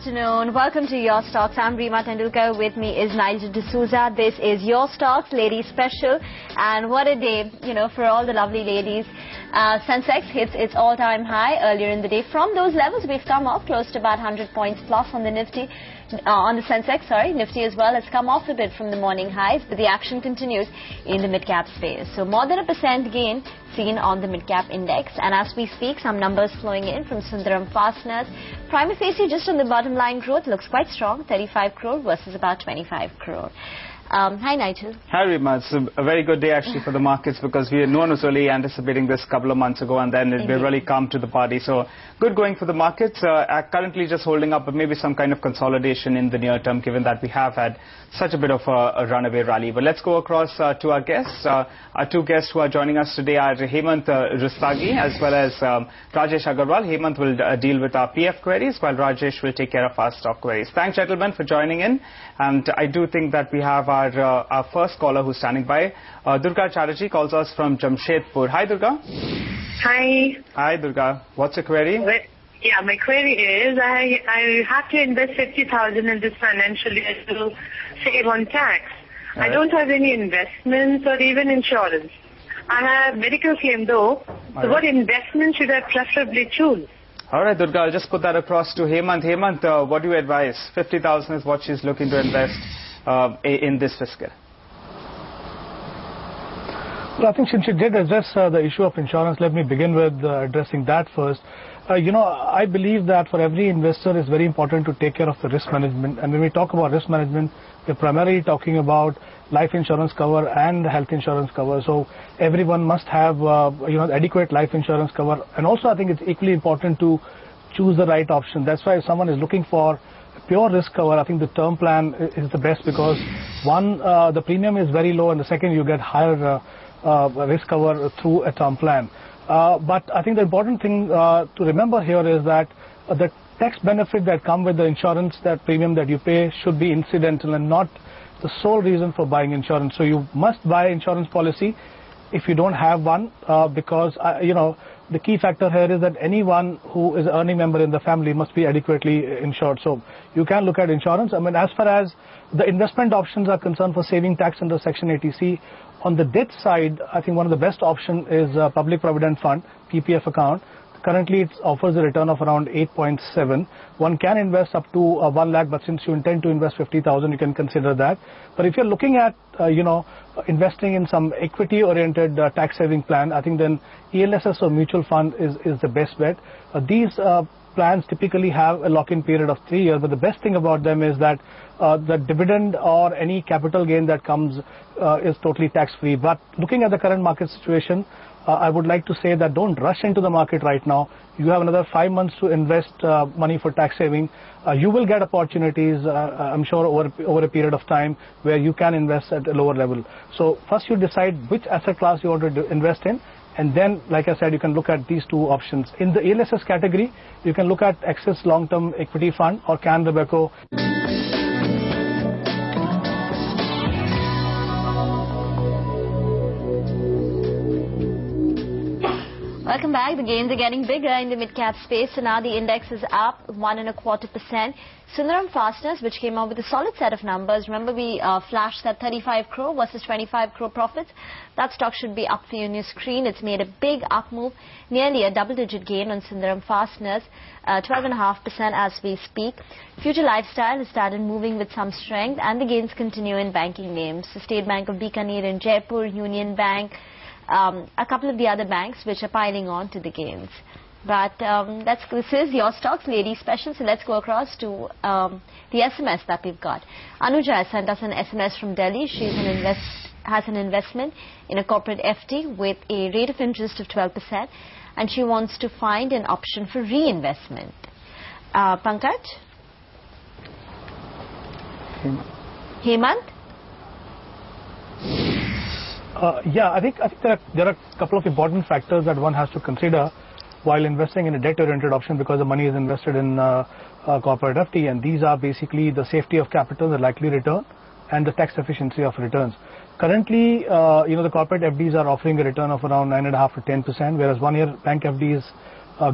afternoon. Welcome to Your Stocks. I'm Reema Tendulkar. With me is Nigel D'Souza. This is Your Stocks Ladies Special. And what a day, for all the lovely ladies. Sensex hits its all-time high earlier in the day. From those levels, we've come off close to about 100 points plus on the Nifty. On the Sensex, Nifty as well has come off a bit from the morning highs, but the action continues in the mid-cap space. So more than 1% gain seen on the mid-cap index. And as we speak, some numbers flowing in from Sundaram Fasteners. Prima facie, just on the bottom line growth, looks quite strong, 35 crore versus about 25 crore. Hi, Nigel. Hi, Reema. It's a very good day actually for the markets because no one was really anticipating this a couple of months ago, and then they really come to the party. So good going for the markets. Currently just holding up, but maybe some kind of consolidation in the near term, given that we have had such a bit of a runaway rally. But let's go across to our guests. Our two guests who are joining us today are Hemant Rustagi as well as Rajesh Agarwal. Hemant will deal with our PF queries, while Rajesh will take care of our stock queries. Thanks, gentlemen, for joining in. And I do think that we have our first caller who's standing by. Durga Chatterjee calls us from Jamshedpur. Hi, Durga. Hi. Hi, Durga. What's your query? Well, yeah, my query is I have to invest 50,000 in this financial year to save on tax. I don't have any investments or even insurance. I have medical claim though. So what investment should I preferably choose? All right, Durga, I'll just put that across to Hemant. Hemant, what do you advise? 50,000 is what she's looking to invest in this fiscal. Well, I think since you did address the issue of insurance, let me begin with addressing that first. I believe that for every investor it's very important to take care of the risk management. And when we talk about risk management, we're primarily talking about life insurance cover and health insurance cover. So everyone must have adequate life insurance cover. And also I think it's equally important to choose the right option. That's why if someone is looking for pure risk cover, I think the term plan is the best because one, the premium is very low, and the second, you get higher risk cover through a term plan. But I think the important thing to remember here is that the tax benefit that come with the insurance, that premium that you pay, should be incidental and not the sole reason for buying insurance. So you must buy insurance policy if you don't have one, because the key factor here is that anyone who is an earning member in the family must be adequately insured. So you can look at insurance. I mean, as far as the investment options are concerned for saving tax under Section 80C, on the debt side, I think one of the best options is a Public Provident Fund, PPF account. Currently, it offers a return of around 8.7. One can invest up to 1 lakh, but since you intend to invest 50,000, you can consider that. But if you're looking at, investing in some equity-oriented tax-saving plan, I think then ELSS or mutual fund is the best bet. These plans typically have a lock-in period of 3 years, but the best thing about them is that the dividend or any capital gain that comes is totally tax-free. But looking at the current market situation, I would like to say that don't rush into the market right now. You have another 5 months to invest money for tax saving. You will get opportunities, I'm sure, over a period of time where you can invest at a lower level. So first you decide which asset class you want to invest in, and then, like I said, you can look at these two options. In the ELSS category, you can look at Axis Long-Term Equity Fund or Can Robeco. Welcome back. The gains are getting bigger in the mid-cap space, so now the index is up 1.25%. Sundaram Fasteners, which came out with a solid set of numbers. Remember, we flashed that 35 crore versus 25 crore profits. That stock should be up for you on your screen. It's made a big up move, nearly a double-digit gain on Sundaram Fasteners, 12.5% as we speak. Future Lifestyle has started moving with some strength, and the gains continue in banking names. The State Bank of Bikaner in Jaipur, Union Bank, a couple of the other banks which are piling on to the gains. But this is Your Stocks Ladies Special, so let's go across to the SMS that we've got. Anuja has sent us an SMS from Delhi. She has an investment in a corporate FD with a rate of interest of 12%, and she wants to find an option for reinvestment. Pankaj? Hemant? I think there are a couple of important factors that one has to consider while investing in a debt-oriented option, because the money is invested in corporate FD, and these are basically the safety of capital, the likely return, and the tax efficiency of returns. Currently, the corporate FDs are offering a return of around 9.5 to 10%, whereas 1 year bank FD is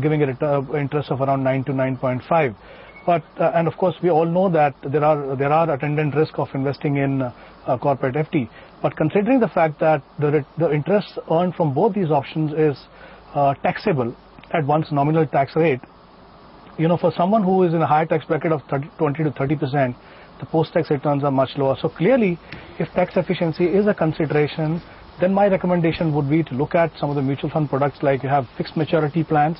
giving a interest of around 9 to 9.5. But and of course, we all know that there are attendant risk of investing in corporate FD. But considering the fact that the interest earned from both these options is taxable at one's nominal tax rate, for someone who is in a higher tax bracket of 20 to 30%, the post-tax returns are much lower. So clearly, if tax efficiency is a consideration, then my recommendation would be to look at some of the mutual fund products, like you have fixed maturity plans.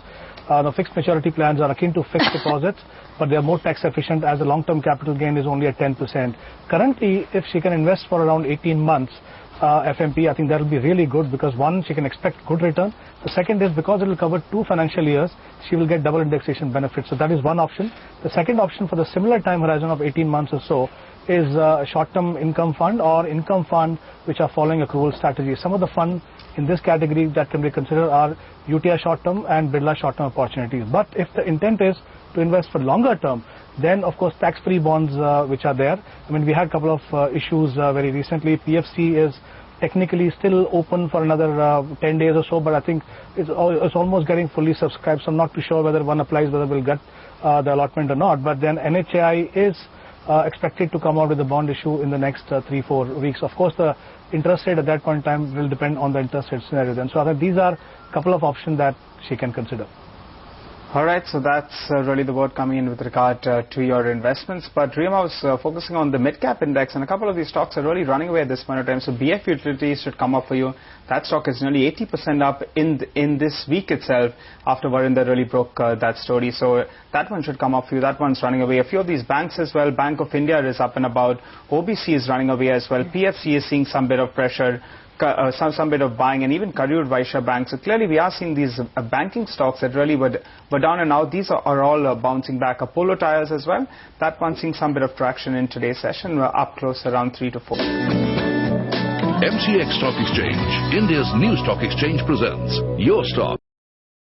The fixed maturity plans are akin to fixed deposits, but they are more tax efficient as the long-term capital gain is only at 10%. Currently, if she can invest for around 18 months, FMP, I think that will be really good, because one, she can expect good return. The second is, because it will cover 2 financial years, she will get double indexation benefits. So that is one option. The second option for the similar time horizon of 18 months or so is a short-term income fund or income fund which are following accrual strategy. Some of the funds in this category that can be considered are UTI short-term and Birla short-term opportunities. But if the intent is to invest for longer term, then of course tax-free bonds which are there. I mean, we had a couple of issues very recently. PFC is technically still open for another 10 days or so, but I think it's almost getting fully subscribed, so I'm not too sure whether one applies, whether we'll get the allotment or not. But then NHAI is expected to come out with a bond issue in the next 3-4 weeks. Of course, the interest rate at that point in time will depend on the interest rate scenario then. So I think these are a couple of options that she can consider. All right, so that's really the word coming in with regard to your investments. But Rima was focusing on the mid-cap index, and a couple of these stocks are really running away at this point of time. So BF Utilities should come up for you. That stock is nearly 80% up in this week itself after Varinder really broke that story. So that one should come up for you. That one's running away. A few of these banks as well. Bank of India is up and about. OBC is running away as well. PFC is seeing some bit of pressure. Some bit of buying, and even Karur Vaishya Bank. So clearly we are seeing these banking stocks that really were down, and now these are all bouncing back. Apollo Tyres as well, that one seeing some bit of traction in today's session. We're up close around 3 to 4. MCX Stock Exchange, India's new stock exchange, presents Your Stock.